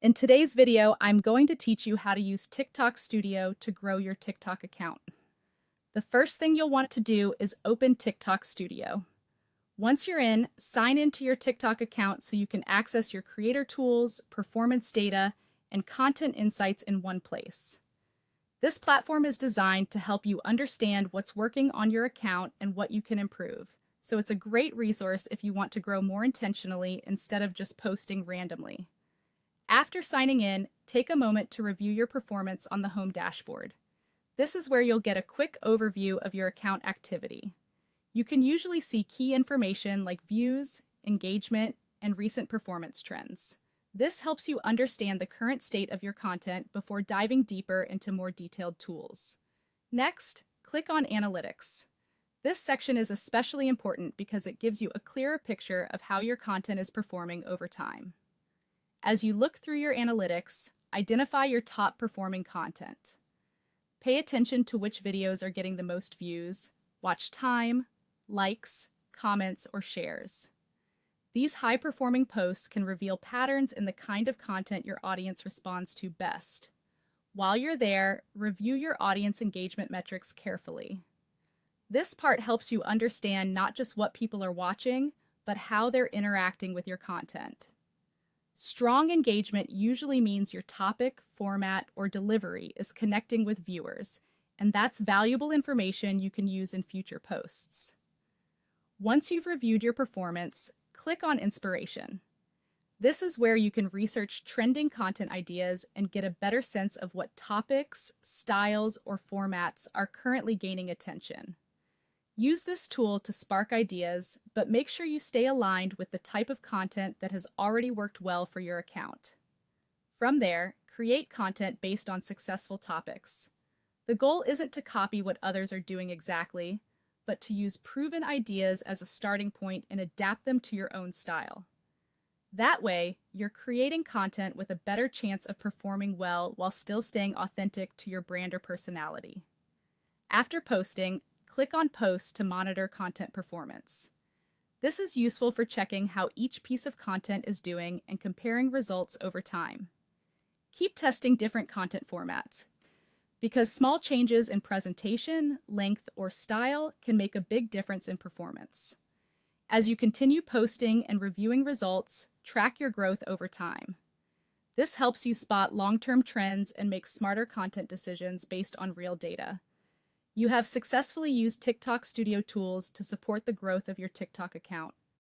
In today's video, I'm going to teach you how to use TikTok Studio to grow your TikTok account. The first thing you'll want to do is open TikTok Studio. Once you're in, sign into your TikTok account so you can access your creator tools, performance data, and content insights in one place. This platform is designed to help you understand what's working on your account and what you can improve. So it's a great resource if you want to grow more intentionally instead of just posting randomly. After signing in, take a moment to review your performance on the home dashboard. This is where you'll get a quick overview of your account activity. You can usually see key information like views, engagement, and recent performance trends. This helps you understand the current state of your content before diving deeper into more detailed tools. Next, click on Analytics. This section is especially important because it gives you a clearer picture of how your content is performing over time. As you look through your analytics, identify your top performing content. Pay attention to which videos are getting the most views, watch time, likes, comments, or shares. These high-performing posts can reveal patterns in the kind of content your audience responds to best. While you're there, review your audience engagement metrics carefully. This part helps you understand not just what people are watching, but how they're interacting with your content. Strong engagement usually means your topic, format, or delivery is connecting with viewers, and that's valuable information you can use in future posts. Once you've reviewed your performance, click on Inspiration. This is where you can research trending content ideas and get a better sense of what topics, styles, or formats are currently gaining attention. Use this tool to spark ideas, but make sure you stay aligned with the type of content that has already worked well for your account. From there, create content based on successful topics. The goal isn't to copy what others are doing exactly, but to use proven ideas as a starting point and adapt them to your own style. That way, you're creating content with a better chance of performing well while still staying authentic to your brand or personality. After posting, click on Post to monitor content performance. This is useful for checking how each piece of content is doing and comparing results over time. Keep testing different content formats, because small changes in presentation, length, or style can make a big difference in performance. As you continue posting and reviewing results, track your growth over time. This helps you spot long-term trends and make smarter content decisions based on real data. You have successfully used TikTok Studio tools to support the growth of your TikTok account.